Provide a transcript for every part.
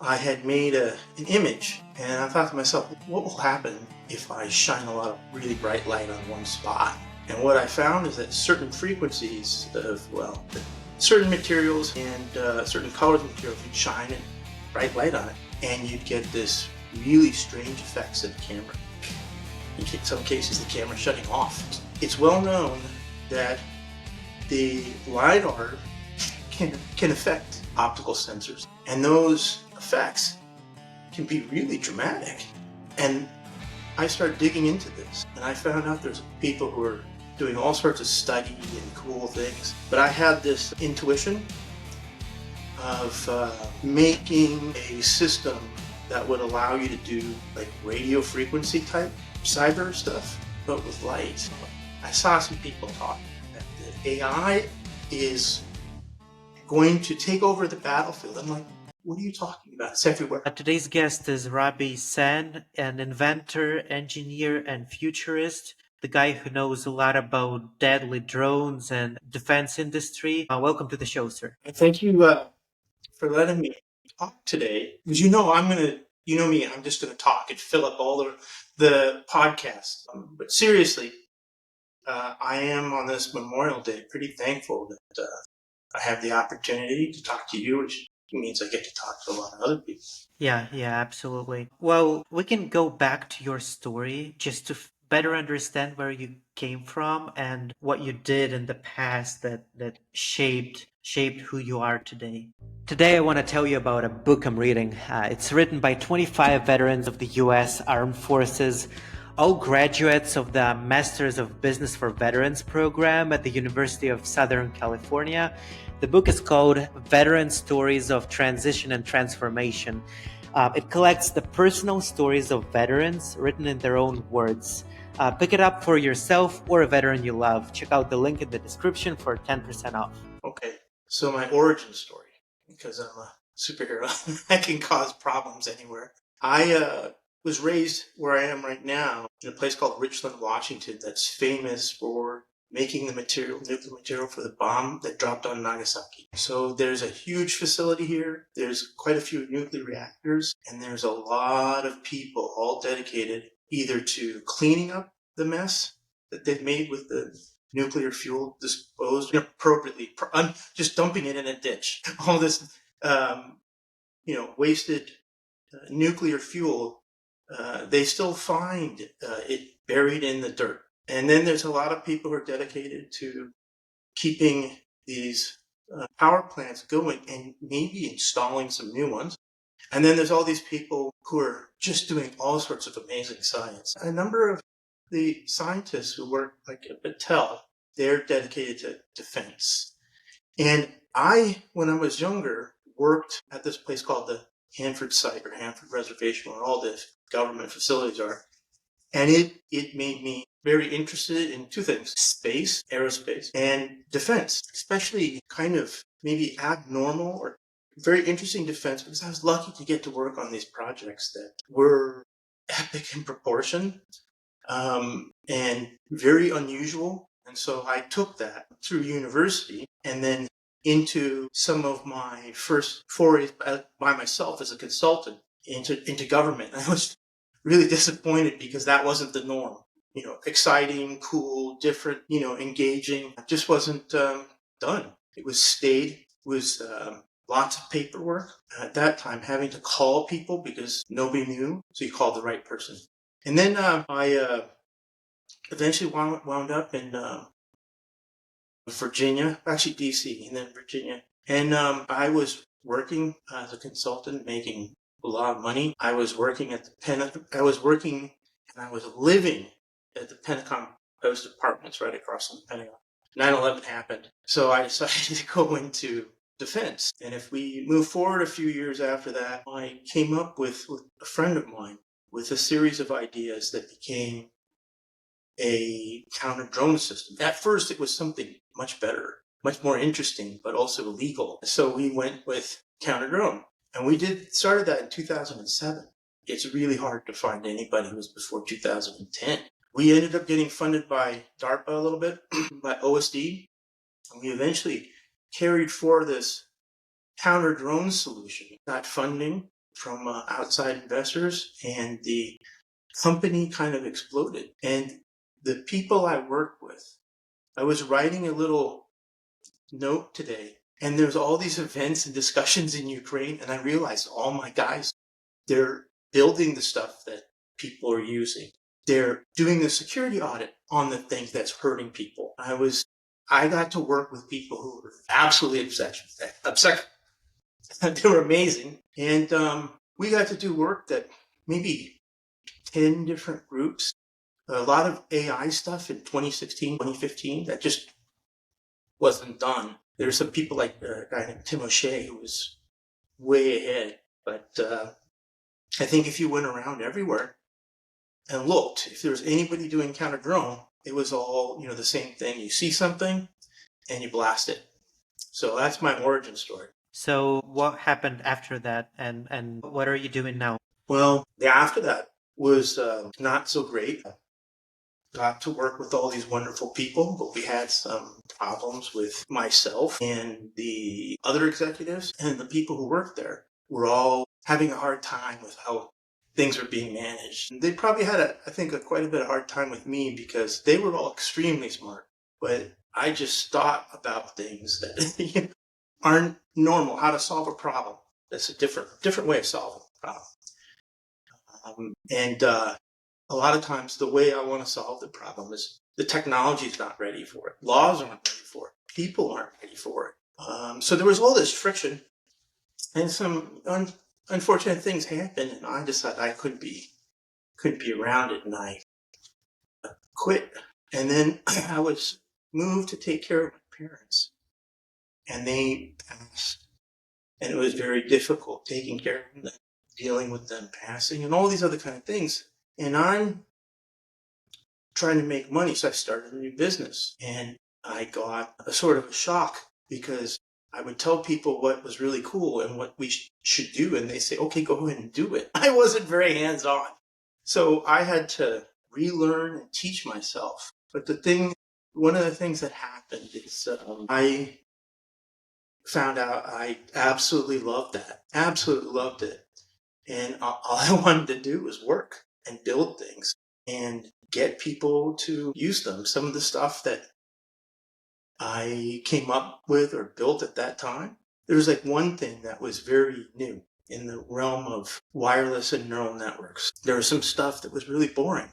I had made an image, and I thought to myself, what will happen if I shine a lot of really bright light on one spot? And what I found is that certain frequencies of, certain materials and certain colors of materials, you'd shine a bright light on it, and you'd get this really strange effects of the camera. In some cases, the camera shutting off. It's well known that the LiDAR can affect optical sensors, and those effects can be really dramatic. And I started digging into this, and I found out there's people who are doing all sorts of study and cool things. But I had this intuition of making a system that would allow you to do like radio frequency type cyber stuff, but with light. I saw some people talking that the AI is going to take over the battlefield. I'm like, what are you talking about? It's everywhere. Today's guest is Robi Sen, an inventor, engineer, and futurist, the guy who knows a lot about deadly drones and defense industry. Welcome to the show, sir. Thank you for letting me talk today. Because you know me, I'm just going to talk and fill up all the podcasts. But seriously, I am on this Memorial Day pretty thankful that I have the opportunity to talk to you, which means I get to talk to a lot of other people. Yeah, absolutely. Well, we can go back to your story just to better understand where you came from and what you did in the past that shaped who you are today. Today, I want to tell you about a book I'm reading. It's written by 25 veterans of the U.S. Armed Forces, all graduates of the Masters of Business for Veterans program at the University of Southern California. The book is called Veteran Stories of Transition and Transformation. It collects the personal stories of veterans written in their own words. Pick it up for yourself or a veteran you love. Check out the link in the description for 10% off. Okay, so my origin story, because I'm a superhero, I can cause problems anywhere. I was raised where I am right now in a place called Richland, Washington, that's famous for making the nuclear material for the bomb that dropped on Nagasaki. So there's a huge facility here. There's quite a few nuclear reactors, and there's a lot of people all dedicated either to cleaning up the mess that they've made with the nuclear fuel disposed inappropriately, just dumping it in a ditch. All this, wasted nuclear fuel, they still find it buried in the dirt. And then there's a lot of people who are dedicated to keeping these power plants going and maybe installing some new ones. And then there's all these people who are just doing all sorts of amazing science. A number of the scientists who work like at Battelle, they're dedicated to defense. And I, when I was younger, worked at this place called the Hanford site or Hanford Reservation, where all the government facilities are. And it made me very interested in two things: space, aerospace, and defense, especially kind of maybe abnormal or very interesting defense, because I was lucky to get to work on these projects that were epic in proportion and very unusual. And so I took that through university and then into some of my first forays by myself as a consultant into government. I was really disappointed because that wasn't the norm. Exciting, cool, different, engaging. It just wasn't done. It was lots of paperwork. At that time, having to call people because nobody knew, so you called the right person. And then I eventually wound up in Virginia, actually DC, and then Virginia. And I was working as a consultant, making a lot of money. I was working at I was working and I was living at the Pentagon Post Apartments right across from the Pentagon. 9/11 happened, so I decided to go into defense. And if we move forward a few years after that, I came up with a friend of mine with a series of ideas that became a counter drone system. At first, it was something much better, much more interesting, but also illegal. So we went with counter drone, and we started that in 2007. It's really hard to find anybody who was before 2010. We ended up getting funded by DARPA a little bit, by OSD, and we eventually carried forward this counter drone solution. Got funding, from outside investors, and the company kind of exploded. And the people I worked with, I was writing a little note today, and there's all these events and discussions in Ukraine, and I realized all my guys, they're building the stuff that people are using. They're doing the security audit on the things that's hurting people. I got to work with people who were absolutely obsessed. They were amazing. And we got to do work that maybe 10 different groups, a lot of AI stuff in 2016, 2015 that just wasn't done. There were some people like a guy named Tim O'Shea who was way ahead. But I think if you went around everywhere and looked, if there was anybody doing counter drone, it was all, the same thing. You see something and you blast it. So that's my origin story. So what happened after that, and what are you doing now? Well, after that was not so great. Got to work with all these wonderful people, but we had some problems with myself and the other executives, and the people who worked there were all having a hard time with how things were being managed. They probably had, quite a bit of hard time with me because they were all extremely smart, but I just thought about things that aren't normal, how to solve a problem. That's a different way of solving a problem. And a lot of times the way I want to solve the problem is the technology is not ready for it. Laws aren't ready for it. People aren't ready for it. So there was all this friction, and some unfortunate things happened, and I decided I couldn't be around it, and I quit. And then I was moved to take care of my parents, and they passed, and it was very difficult taking care of them, dealing with them passing, and all these other kind of things. And I'm trying to make money, so I started a new business, and I got a sort of a shock because I would tell people what was really cool and what we should do, and they say, okay, go ahead and do it. I wasn't very hands-on. So I had to relearn and teach myself. But one of the things that happened is I found out I absolutely loved that. Absolutely loved it. And all I wanted to do was work and build things and get people to use them. Some of the stuff that I came up with or built at that time, there was like one thing that was very new in the realm of wireless and neural networks. There was some stuff that was really boring,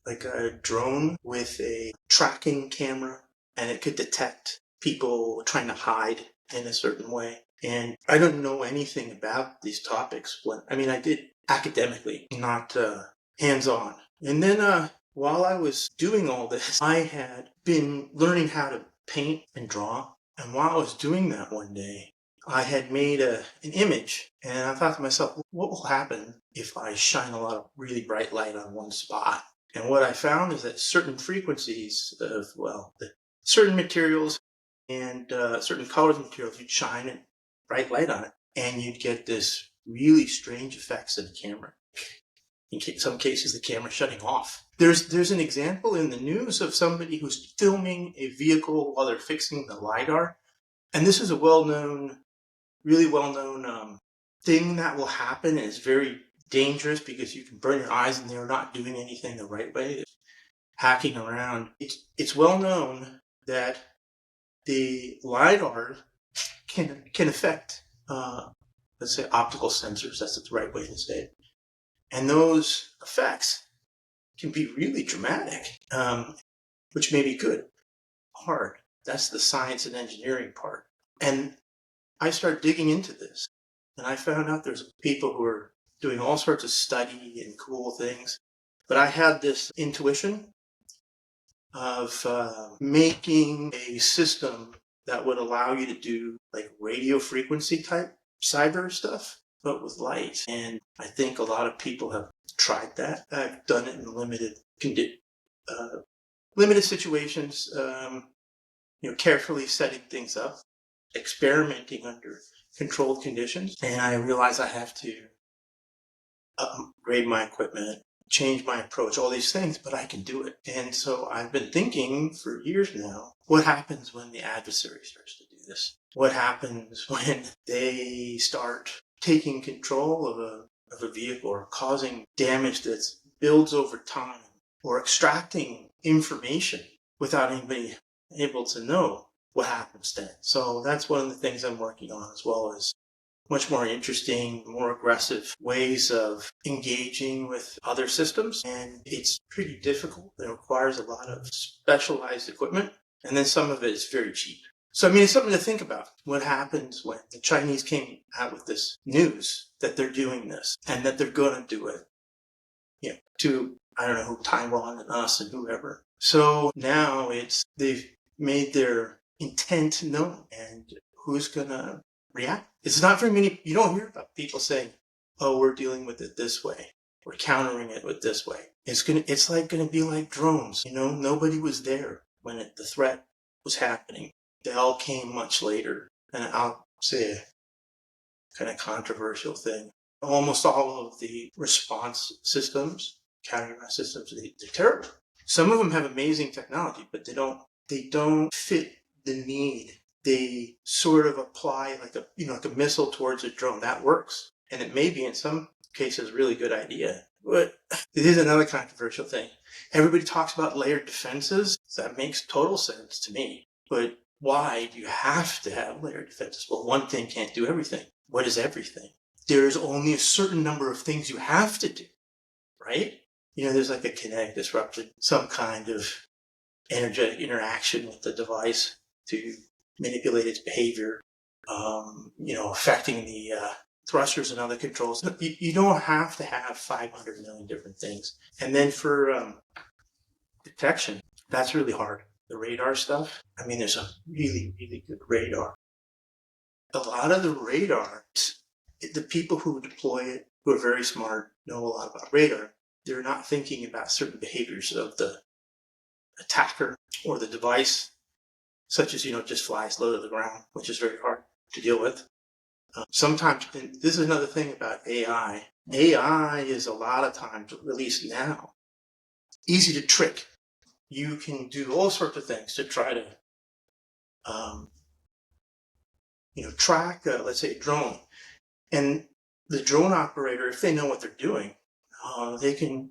like a drone with a tracking camera, and it could detect people trying to hide in a certain way. And I don't know anything about these topics. I did academically, not hands-on. And then while I was doing all this, I had been learning how to paint and draw. And while I was doing that one day, I had made an image, and I thought to myself, what will happen if I shine a lot of really bright light on one spot? And what I found is that certain frequencies of, certain materials and certain colors of materials, you'd shine a bright light on it, and you'd get this really strange effects of the camera. In some cases, the camera shutting off. There's an example in the news of somebody who's filming a vehicle while they're fixing the LiDAR. And this is a really well-known thing that will happen, and it's very dangerous because you can burn your eyes and they're not doing anything the right way. They're hacking around. It's well known that the LiDAR can affect, let's say, optical sensors. That's the right way to say it. And those effects can be really dramatic, which may be good. Hard. That's the science and engineering part. And I started digging into this, and I found out there's people who are doing all sorts of study and cool things. But I had this intuition of making a system that would allow you to do like radio frequency type cyber stuff, but with light. And I think a lot of people have tried that. I've done it in limited situations, carefully setting things up, experimenting under controlled conditions. And I realize I have to upgrade my equipment, change my approach, all these things, but I can do it. And so I've been thinking for years now, what happens when the adversary starts to do this? What happens when they start taking control of a vehicle or causing damage that builds over time or extracting information without anybody able to know what happens then. So that's one of the things I'm working on, as well as much more interesting, more aggressive ways of engaging with other systems. And it's pretty difficult. It requires a lot of specialized equipment. And then some of it is very cheap. So, I mean, it's something to think about. What happens when the Chinese came out with this news that they're doing this and that they're going to do it, to, I don't know who, Taiwan and us and whoever. So now they've made their intent known, and who's going to react? It's not very many. You don't hear about people saying, "Oh, we're dealing with it this way. We're countering it with this way." It's like going to be like drones. Nobody was there when the threat was happening. They all came much later. And I'll say a kind of controversial thing. Almost all of the response systems, counter systems, they're terrible. Some of them have amazing technology, but they don't fit the need. They sort of apply like a missile towards a drone. That works. And it may be in some cases a really good idea. But it is another controversial thing. Everybody talks about layered defenses. That makes total sense to me. But why do you have to have layered defenses? Well, one thing can't do everything. What is everything? There's only a certain number of things you have to do, right? There's like a kinetic disruption, some kind of energetic interaction with the device to manipulate its behavior, affecting the thrusters and other controls. You don't have to have 500 million different things. And then for detection, that's really hard. The radar stuff, I mean, there's a really, really good radar. A lot of the radar, the people who deploy it, who are very smart, know a lot about radar. They're not thinking about certain behaviors of the attacker or the device, such as, just flies low to the ground, which is very hard to deal with. Sometimes, and this is another thing about AI. AI is a lot of times, at least now, easy to trick. You can do all sorts of things to try to, track, let's say, a drone. And the drone operator, if they know what they're doing, they can,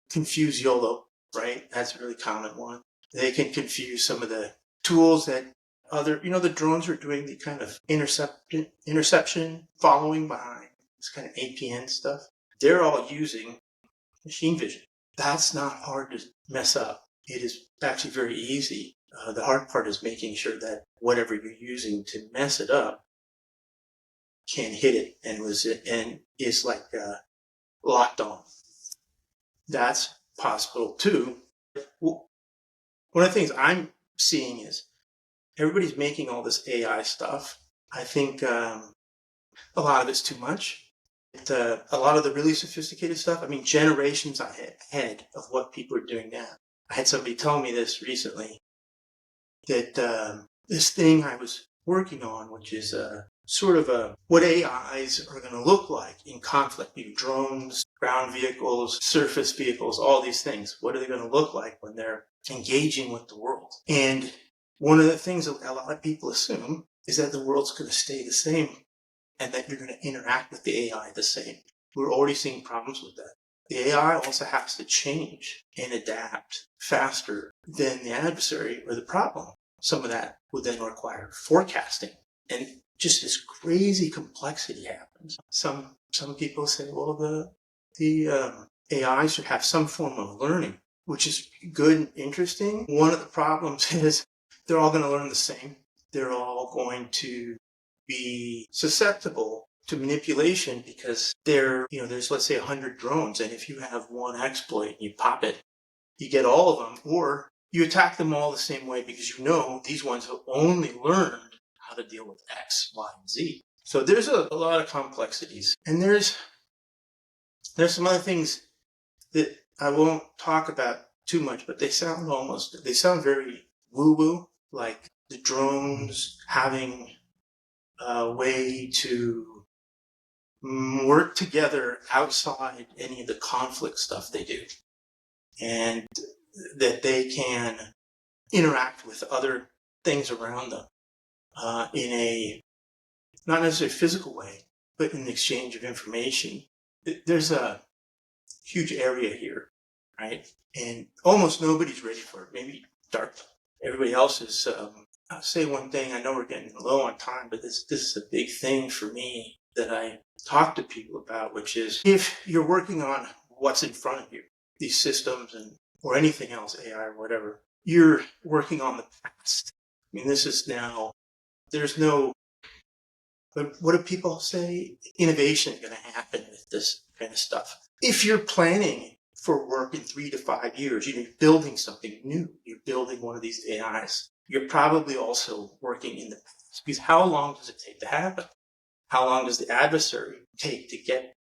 confuse YOLO, right? That's a really common one. They can confuse some of the tools that the drones are doing the kind of interception, following behind, this kind of APN stuff. They're all using machine vision. That's not hard to mess up. It is actually very easy. The hard part is making sure that whatever you're using to mess it up can hit it and is like locked on. That's possible too. One of the things I'm seeing is everybody's making all this AI stuff. I think a lot of it's too much. A lot of the really sophisticated stuff, I mean, generations ahead of what people are doing now. I had somebody tell me this recently, that this thing I was working on, which is sort of what AIs are going to look like in conflict. Drones, ground vehicles, surface vehicles, all these things. What are they going to look like when they're engaging with the world? And one of the things that a lot of people assume is that the world's going to stay the same and that you're going to interact with the AI the same. We're already seeing problems with that. The AI also has to change and adapt faster than the adversary or the problem. Some of that would then require forecasting, and just this crazy complexity happens. Some people say, well, the AI should have some form of learning, which is good and interesting. One of the problems is they're all going to learn the same. They're all going to be susceptible to manipulation because there's, let's say, 100 drones, and if you have one exploit and you pop it, you get all of them, or you attack them all the same way because these ones have only learned how to deal with X, Y, and Z. So there's a lot of complexities, and there's some other things that I won't talk about too much, but they sound very woo-woo, like the drones having a way to work together outside any of the conflict stuff they do, and that they can interact with other things around them in a not necessarily physical way, but in the exchange of information. There's a huge area here, right? And almost nobody's ready for it. Maybe DARPA. Everybody else is. I'll say one thing. I know we're getting low on time, but this is a big thing for me that I talk to people about, which is if you're working on what's in front of you, these systems or anything else, AI or whatever, you're working on the past. I mean, this is now. There's no. But what do people say? Innovation is going to happen with this kind of stuff. If you're planning for work in 3 to 5 years, you're building something new. You're building one of these AIs. You're probably also working in the past. Because how long does it take to happen? How long does the adversary take to get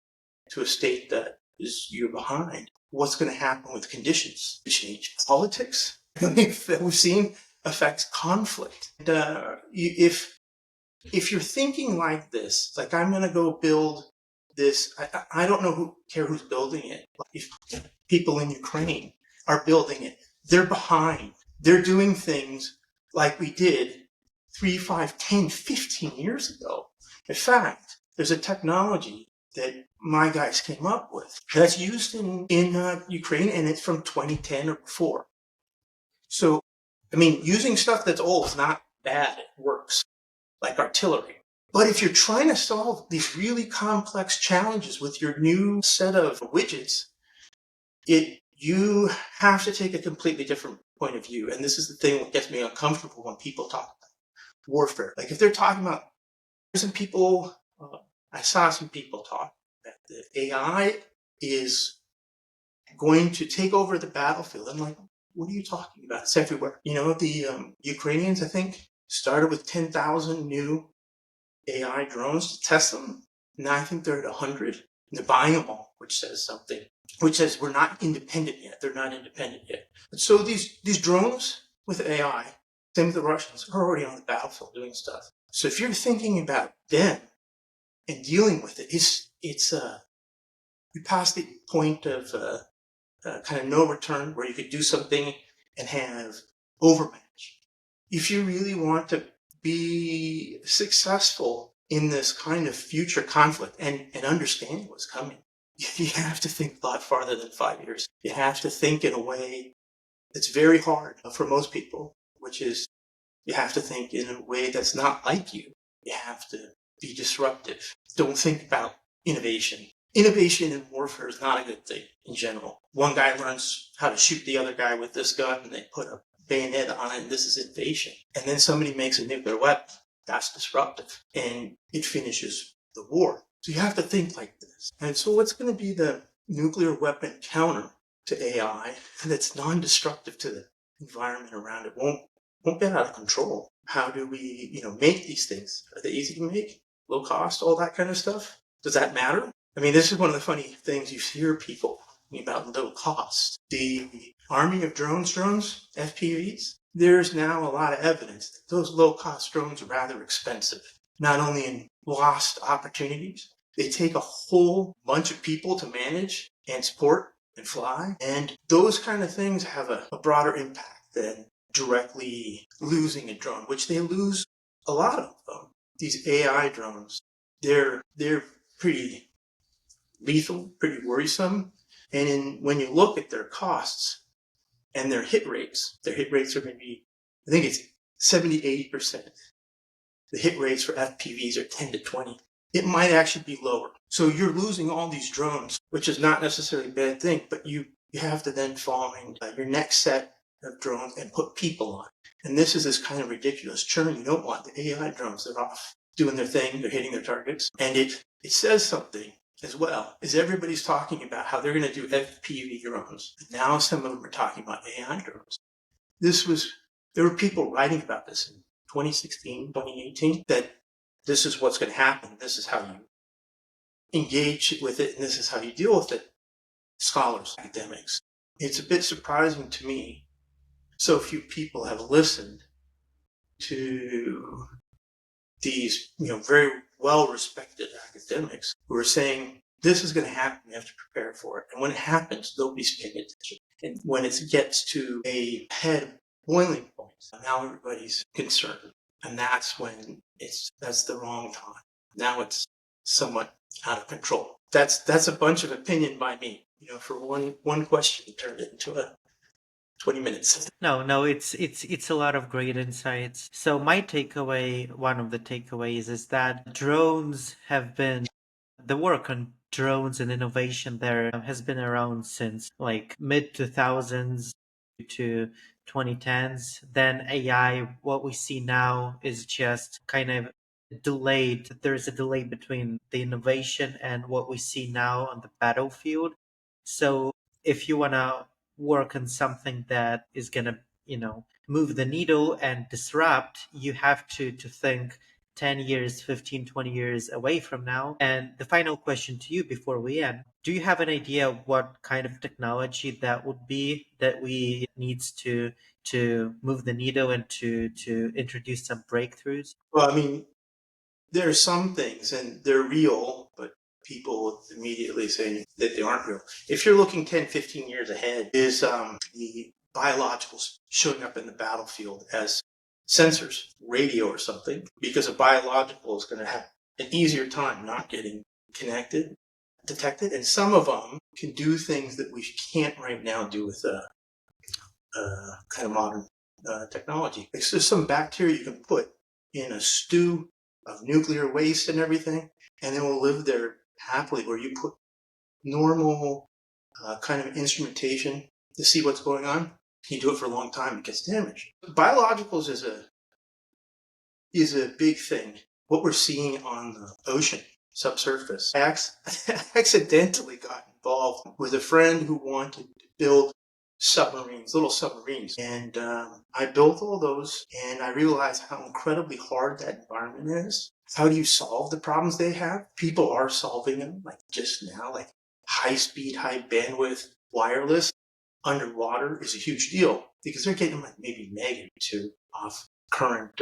to a state that is you're behind? What's going to happen with conditions? Change politics that we've seen affects conflict. And, if you're thinking like this, like I'm going to go build this, I don't care who's building it. If people in Ukraine are building it, they're behind. They're doing things like we did 3, 5, 10, 15 years ago. In fact, there's a technology that my guys came up with that's used in Ukraine, and it's from 2010 or before. So, I mean, using stuff that's old is not bad. It works, like artillery. But if you're trying to solve these really complex challenges with your new set of widgets, you have to take a completely different point of view. And this is the thing that gets me uncomfortable when people talk about warfare. Like if they're talking about, some people, I saw some people talk that the AI is going to take over the battlefield. I'm like, what are you talking about? It's everywhere. You know, the Ukrainians, I think, started with 10,000 new AI drones to test them. Now I think they're at 100. And they're buying them all, which says something. Which says we're not independent yet. They're not independent yet. But so these drones with AI, same with the Russians, are already on the battlefield doing stuff. So if you're thinking about them and dealing with it, we passed the point of kind of no return where you could do something and have overmatch. If you really want to be successful in this kind of future conflict and understand what's coming, you have to think a lot farther than 5 years. You have to think in a way that's very hard for most people, which is you have to think in a way that's not like you. You have to be disruptive. Don't think about innovation. Innovation in warfare is not a good thing in general. One guy learns how to shoot the other guy with this gun, and they put a bayonet on it, and this is innovation. And then somebody makes a nuclear weapon. That's disruptive, and it finishes the war. So you have to think like this. And so what's going to be the nuclear weapon counter to AI that's non-destructive to the environment around it? Won't get out of control. How do we, make these things? Are they easy to make? Low cost? All that kind of stuff? Does that matter? I mean, this is one of the funny things you hear people talking about low cost. The army of drones, FPVs, there's now a lot of evidence that those low-cost drones are rather expensive, not only in lost opportunities. They take a whole bunch of people to manage and support and fly, and those kind of things have a broader impact than directly losing a drone, which they lose a lot of them. These AI drones, they're pretty lethal, pretty worrisome, and when you look at their costs and their hit rates are going to be, I think it's 70 to 80%. The hit rates for FPVs are 10 to 20. It might actually be lower. So you're losing all these drones, which is not necessarily a bad thing, but you have to then find your next set of drones and put people on. And this is this kind of ridiculous churn. You don't want the AI drones. They're off doing their thing. They're hitting their targets. And it says something as well, is everybody's talking about how they're going to do FPV drones. Now some of them are talking about AI drones. There were people writing about this in 2016, 2018, that this is what's going to happen. This is how you engage with it, and this is how you deal with it. Scholars, academics. It's a bit surprising to me so few people have listened to these, very well-respected academics who are saying, this is going to happen, we have to prepare for it. And when it happens, nobody's paying attention. And when it gets to a head boiling point, now everybody's concerned. And that's when that's the wrong time. Now it's somewhat out of control. That's a bunch of opinion by me. For one question, turned it into a 20 minutes. No, it's a lot of great insights. So my takeaway, one of the takeaways is that drones have been the work on drones and innovation there has been around since like mid 2000s to 2010s. Then AI, what we see now is just kind of delayed. There's a delay between the innovation and what we see now on the battlefield. So if you want to work on something that is going to, move the needle and disrupt, you have to think 10 years, 15, 20 years away from now. And the final question to you before we end, do you have an idea of what kind of technology that would be that we needs to move the needle and to introduce some breakthroughs? Well, I mean, there are some things, and they're real, but people immediately say that they aren't real. If you're looking 10, 15 years ahead, is the biologicals showing up in the battlefield as sensors, radio or something, because a biological is going to have an easier time not getting detected, and some of them can do things that we can't right now do with kind of modern technology. There's some bacteria you can put in a stew of nuclear waste and everything, and they will live there happily, where you put normal kind of instrumentation to see what's going on. You do it for a long time, it gets damaged. Biologicals is a big thing. What we're seeing on the ocean subsurface. I accidentally got involved with a friend who wanted to build submarines, little submarines. And I built all those, and I realized how incredibly hard that environment is. How do you solve the problems they have? People are solving them, like just now, like high speed, high bandwidth wireless underwater is a huge deal, because they're getting like maybe meg or two off current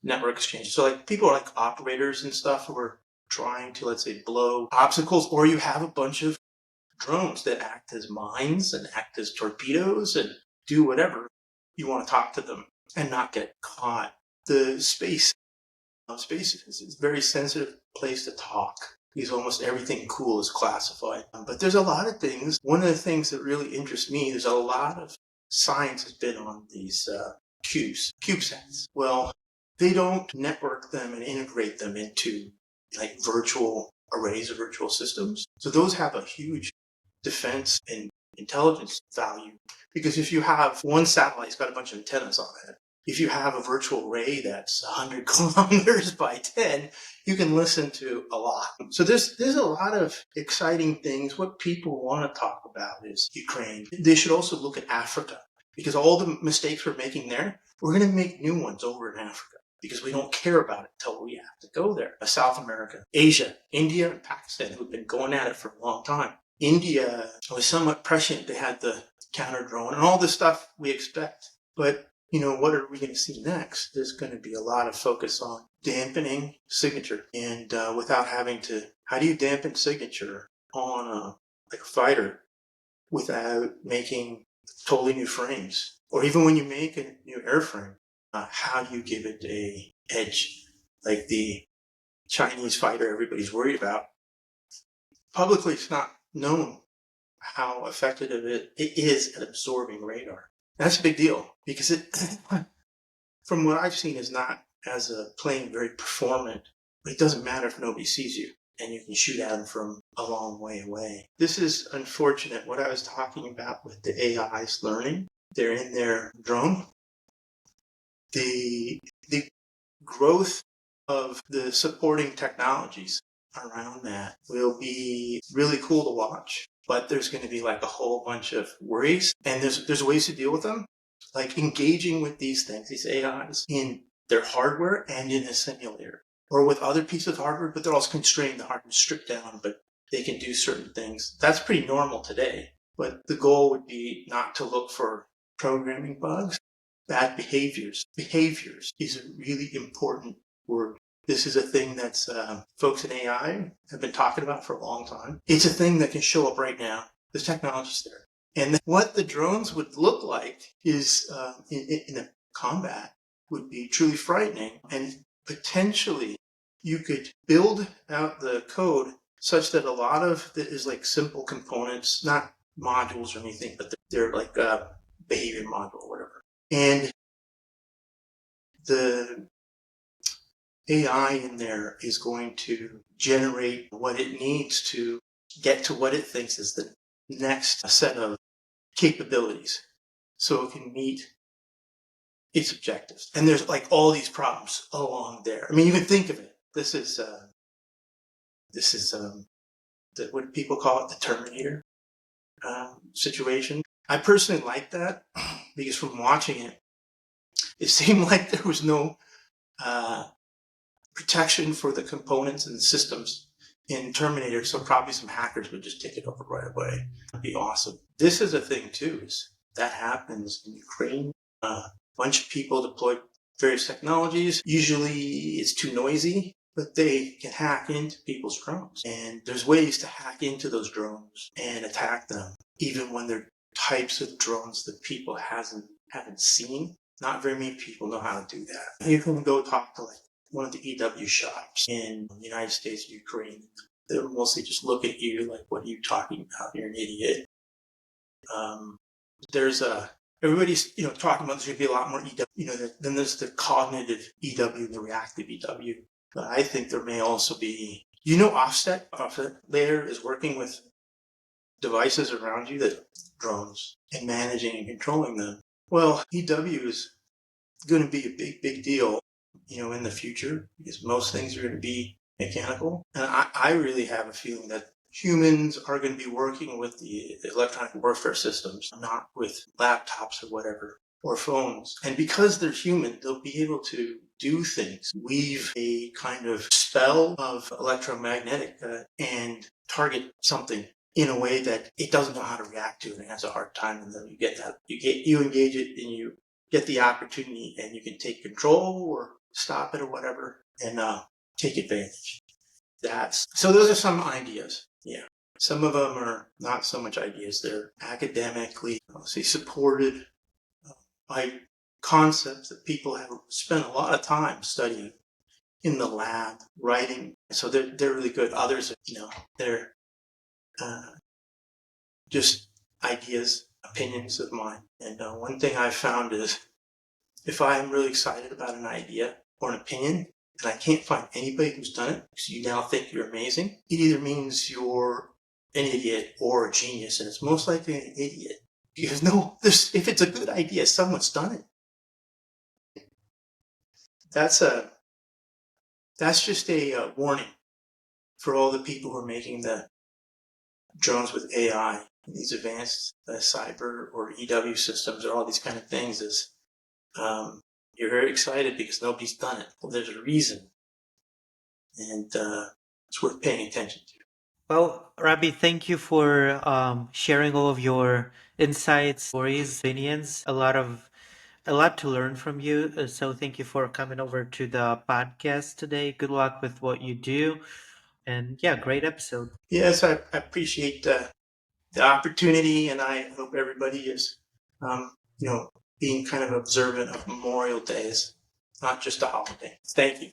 network exchanges. So like people are like operators and stuff who are trying to, let's say, blow obstacles, or you have a bunch of drones that act as mines and act as torpedoes and do whatever you want to talk to them and not get caught. The space is a very sensitive place to talk, because almost everything cool is classified. But there's a lot of things. One of the things that really interests me, there's a lot of science has been on these CubeSats. Well, they don't network them and integrate them into like virtual arrays of virtual systems. So those have a huge defense and intelligence value, because if you have one satellite's got a bunch of antennas on it, if you have a virtual array that's 100 kilometers by 10, you can listen to a lot. So there's a lot of exciting things. What people want to talk about is Ukraine. They should also look at Africa, because all the mistakes we're making there, we're going to make new ones over in Africa, because we don't care about it until we have to go there. South America, Asia, India, and Pakistan, who've been going at it for a long time. India was somewhat prescient. They had the counter drone and all the stuff we expect. But what are we going to see next? There's going to be a lot of focus on dampening signature, and without having to. How do you dampen signature on a fighter without making totally new frames? Or even when you make a new airframe, how do you give it a edge? Like the Chinese fighter everybody's worried about. Publicly, it's not known how effective it is at absorbing radar. That's a big deal, because it, from what I've seen, is not as a plane very performant, but it doesn't matter if nobody sees you and you can shoot at them from a long way away. This is unfortunate. What I was talking about with the AI's learning, they're in their drone. The growth of the supporting technologies around that will be really cool to watch. But there's going to be like a whole bunch of worries, and there's ways to deal with them, like engaging with these things, these AIs, in their hardware and in a simulator, or with other pieces of hardware, but they're also constrained. The hardware is stripped down, but they can do certain things. That's pretty normal today. But the goal would be not to look for programming bugs, bad behaviors. Behaviors is a really important word. This is a thing that's folks in AI have been talking about for a long time. It's a thing that can show up right now. The technology's there. And what the drones would look like is, in a combat, would be truly frightening and potentially you could build out the code such that a lot of it is like simple components, not modules or anything, but they're like a behavior module or whatever. And the AI in there is going to generate what it needs to get to what it thinks is the next set of capabilities so it can meet its objectives. And there's like all these problems along there. I mean, you can think of it. This is what people call it, the Terminator situation. I personally like that because from watching it, it seemed like there was no protection for the components and systems in Terminator, so probably some hackers would just take it over right away. That'd be awesome. This is a thing too, is that happens in Ukraine. A bunch of people deploy various technologies. Usually it's too noisy, but they can hack into people's drones. And there's ways to hack into those drones and attack them, even when they're types of drones that people haven't seen. Not very many people know how to do that. You can go talk to like one of the EW shops in the United States or Ukraine. They'll mostly just look at you like, what are you talking about? You're an idiot. Everybody's, talking about there's going to be a lot more EW, then there's the cognitive EW and the reactive EW. But I think there may also be, offset layer is working with devices around you, that drones, and managing and controlling them. Well, EW is going to be a big, big deal, in the future, because most things are going to be mechanical. And I really have a feeling that humans are going to be working with the electronic warfare systems, not with laptops or whatever, or phones. And because they're human, they'll be able to do things, weave a kind of spell of electromagnetic and target something in a way that it doesn't know how to react to, and it has a hard time. And then you engage it, and you get the opportunity, and you can take control or stop it or whatever, and take advantage. So those are some ideas. Yeah. Some of them are not so much ideas. They're academically, supported by concepts that people have spent a lot of time studying in the lab, writing. So they're really good. Others, they're just ideas, opinions of mine. And one thing I've found is, if I'm really excited about an idea or an opinion, and I can't find anybody who's done it, because you now think you're amazing, it either means you're an idiot or a genius, and it's most likely an idiot. Because if it's a good idea, someone's done it. That's just a warning for all the people who are making the drones with AI, these advanced cyber or EW systems, or all these kind of things. Is you're very excited because nobody's done it. Well, there's a reason, and it's worth paying attention to. Well, Robbie, thank you for sharing all of your insights, stories, opinions. A lot to learn from you. So thank you for coming over to the podcast today. Good luck with what you do. And yeah, great episode. Yes, I appreciate the opportunity, and I hope everybody is, being kind of observant of Memorial Day, not just a holiday. Thank you.